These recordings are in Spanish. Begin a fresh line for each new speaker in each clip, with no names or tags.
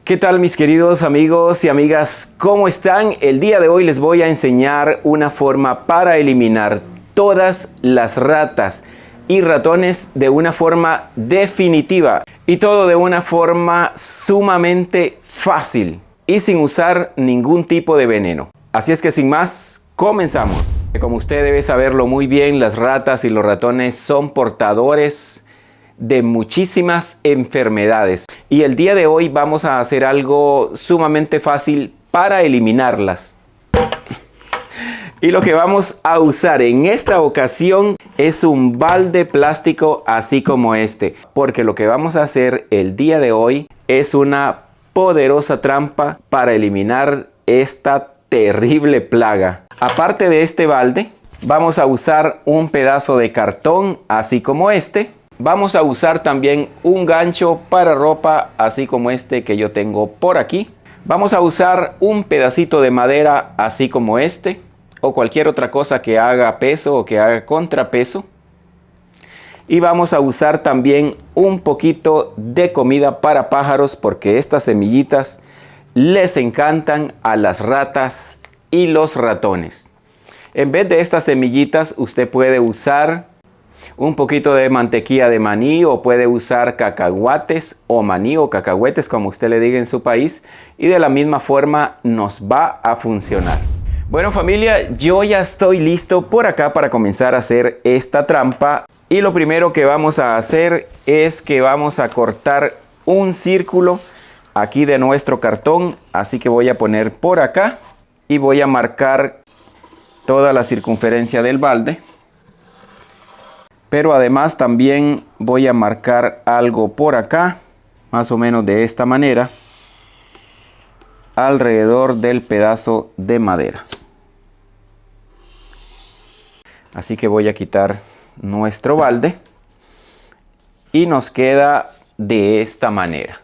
¿Qué tal mis queridos amigos y amigas? ¿Cómo están? El día de hoy les voy a enseñar una forma para eliminar todas las ratas y ratones de una forma definitiva y todo de una forma sumamente fácil y sin usar ningún tipo de veneno. Así es que sin más, comenzamos. Como usted debe saberlo muy bien, las ratas y los ratones son portadores de muchísimas enfermedades y el día de hoy vamos a hacer algo sumamente fácil para eliminarlas. Y lo que vamos a usar en esta ocasión es un balde plástico así como este, porque lo que vamos a hacer el día de hoy es una poderosa trampa para eliminar esta terrible plaga. Aparte de este balde, vamos a usar un pedazo de cartón así como este. Vamos a usar también un gancho para ropa, así como este que yo tengo por aquí. Vamos a usar un pedacito de madera, así como este, o cualquier otra cosa que haga peso o que haga contrapeso. Y vamos a usar también un poquito de comida para pájaros, porque estas semillitas les encantan a las ratas y los ratones. En vez de estas semillitas, usted puede usar un poquito de mantequilla de maní o puede usar cacahuates o maní o cacahuetes como usted le diga en su país, y de la misma forma nos va a funcionar. Bueno familia, yo ya estoy listo por acá para comenzar a hacer esta trampa, y lo primero que vamos a hacer es que vamos a cortar un círculo aquí de nuestro cartón, así que voy a poner por acá y voy a marcar toda la circunferencia del balde. Pero además también voy a marcar algo por acá, más o menos de esta manera, alrededor del pedazo de madera. Así que voy a quitar nuestro balde y nos queda de esta manera.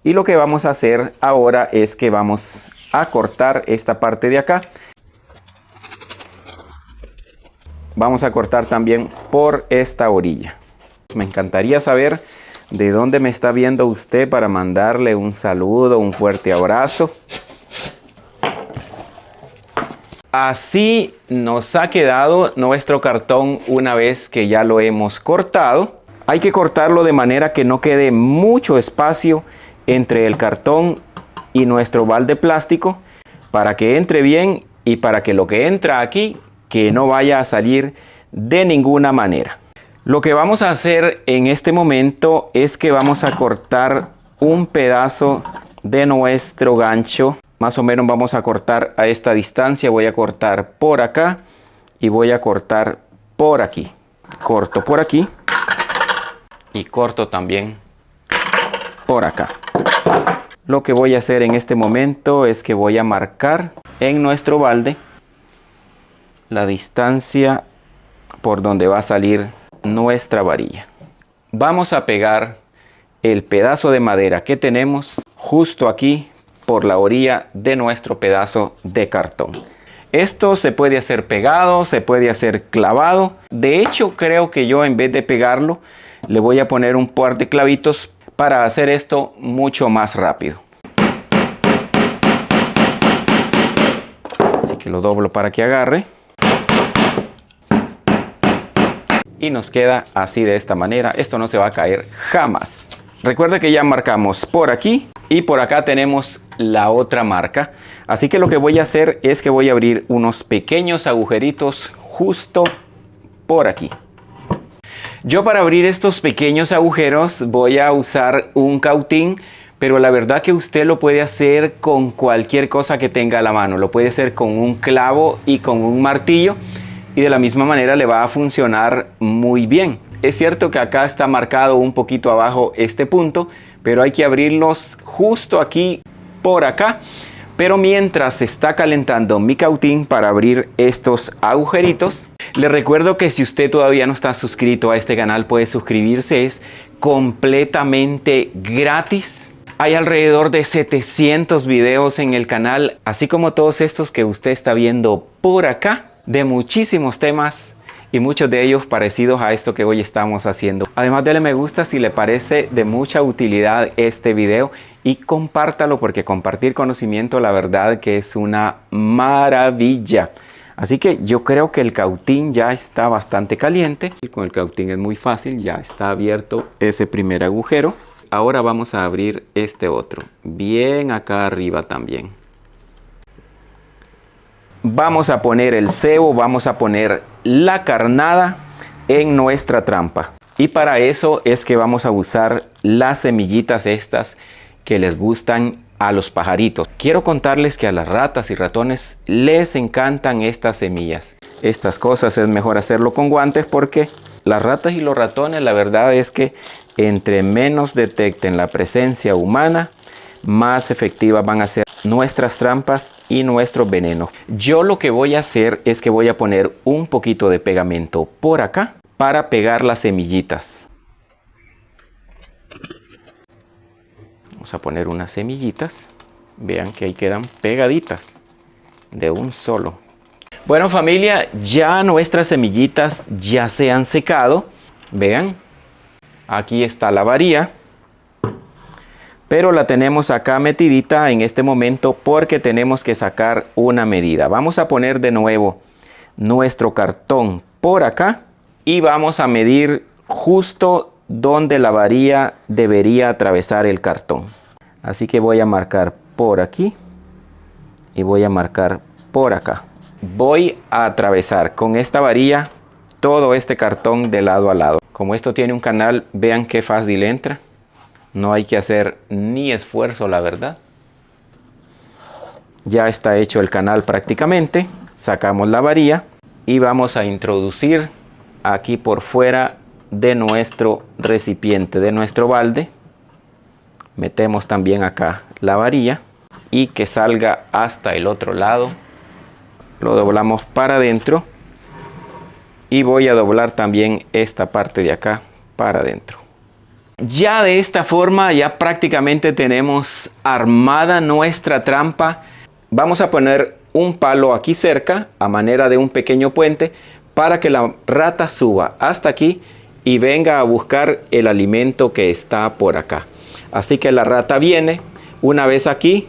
Y lo que vamos a hacer ahora es que vamos a cortar esta parte de acá. Vamos a cortar también por esta orilla. Me encantaría saber de dónde me está viendo usted para mandarle un saludo, un fuerte abrazo. Así nos ha quedado nuestro cartón una vez que ya lo hemos cortado. Hay que cortarlo de manera que no quede mucho espacio entre el cartón y nuestro balde plástico, para que entre bien y para que lo que entra aquí que no vaya a salir de ninguna manera. Lo que vamos a hacer en este momento es que vamos a cortar un pedazo de nuestro gancho. Más o menos vamos a cortar a esta distancia. Voy a cortar por acá y voy a cortar por aquí. Corto por aquí y corto también por acá. Lo que voy a hacer en este momento es que voy a marcar en nuestro balde la distancia por donde va a salir nuestra varilla. Vamos a pegar el pedazo de madera que tenemos justo aquí por la orilla de nuestro pedazo de cartón. Esto se puede hacer pegado, se puede hacer clavado. De hecho, creo que yo en vez de pegarlo, le voy a poner un par de clavitos para hacer esto mucho más rápido. Así que lo doblo para que agarre. Y nos queda así de esta manera. Esto no se va a caer jamás. Recuerda que ya marcamos por aquí y por acá tenemos la otra marca. Así que lo que voy a hacer es que voy a abrir unos pequeños agujeritos justo por aquí. Yo para abrir estos pequeños agujeros voy a usar un cautín, pero la verdad que usted lo puede hacer con cualquier cosa que tenga a la mano. Lo puede hacer con un clavo y con un martillo. Y de la misma manera le va a funcionar muy bien. Es cierto que acá está marcado un poquito abajo este punto, pero hay que abrirlos justo aquí por acá. Pero mientras se está calentando mi cautín para abrir estos agujeritos, le recuerdo que si usted todavía no está suscrito a este canal, puede suscribirse. Es completamente gratis. Hay alrededor de 700 videos en el canal, así como todos estos que usted está viendo por acá, de muchísimos temas y muchos de ellos parecidos a esto que hoy estamos haciendo. Además, dele me gusta si le parece de mucha utilidad este video y compártalo, porque compartir conocimiento la verdad que es una maravilla. Así que yo creo que el cautín ya está bastante caliente. Con el cautín es muy fácil, ya está abierto ese primer agujero. Ahora vamos a abrir este otro, bien acá arriba también. Vamos a poner el cebo, vamos a poner la carnada en nuestra trampa. Y para eso es que vamos a usar las semillitas estas que les gustan a los pajaritos. Quiero contarles que a las ratas y ratones les encantan estas semillas. Estas cosas es mejor hacerlo con guantes, porque las ratas y los ratones, la verdad es que entre menos detecten la presencia humana, más efectivas van a ser nuestras trampas y nuestros venenos. Yo lo que voy a hacer es que voy a poner un poquito de pegamento por acá para pegar las semillitas. Vamos a poner unas semillitas. Vean que ahí quedan pegaditas de un solo. Bueno, familia, ya nuestras semillitas ya se han secado. Vean, aquí está la varilla, pero la tenemos acá metidita en este momento porque tenemos que sacar una medida. Vamos a poner de nuevo nuestro cartón por acá y vamos a medir justo donde la varilla debería atravesar el cartón. Así que voy a marcar por aquí y voy a marcar por acá. Voy a atravesar con esta varilla todo este cartón de lado a lado. Como esto tiene un canal, vean qué fácil entra. No hay que hacer ni esfuerzo, la verdad. Ya está hecho el canal prácticamente. Sacamos la varilla y vamos a introducir aquí por fuera de nuestro recipiente, de nuestro balde. Metemos también acá la varilla y que salga hasta el otro lado. Lo doblamos para adentro y voy a doblar también esta parte de acá para adentro. Ya de esta forma ya prácticamente tenemos armada nuestra trampa. Vamos a poner un palo aquí cerca a manera de un pequeño puente para que la rata suba hasta aquí y venga a buscar el alimento que está por acá. Así que la rata viene, una vez aquí,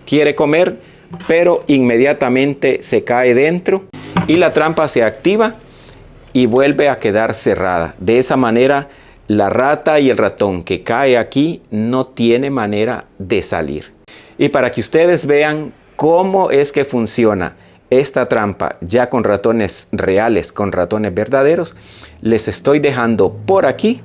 quiere comer, pero inmediatamente se cae dentro y la trampa se activa y vuelve a quedar cerrada. De esa manera, la rata y el ratón que cae aquí no tiene manera de salir. Y para que ustedes vean cómo es que funciona esta trampa ya con ratones reales, con ratones verdaderos, les estoy dejando por aquí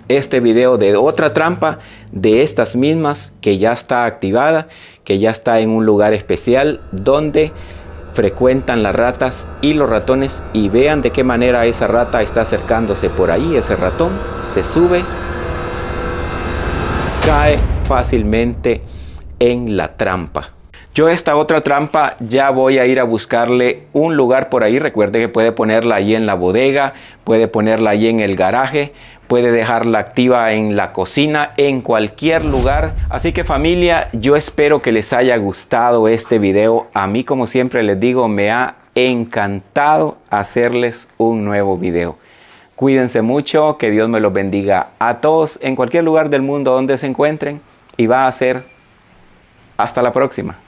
este video de otra trampa de estas mismas que ya está activada, que ya está en un lugar especial donde frecuentan las ratas y los ratones, y vean de qué manera esa rata está acercándose por ahí. Ese ratón se sube, cae fácilmente en la trampa. Yo esta otra trampa ya voy a ir a buscarle un lugar por ahí. Recuerde que puede ponerla ahí en la bodega, puede ponerla ahí en el garaje, puede dejarla activa en la cocina, en cualquier lugar. Así que familia, yo espero que les haya gustado este video. A mí, como siempre les digo, me ha encantado hacerles un nuevo video. Cuídense mucho, que Dios me los bendiga a todos en cualquier lugar del mundo donde se encuentren, y va a ser hasta la próxima.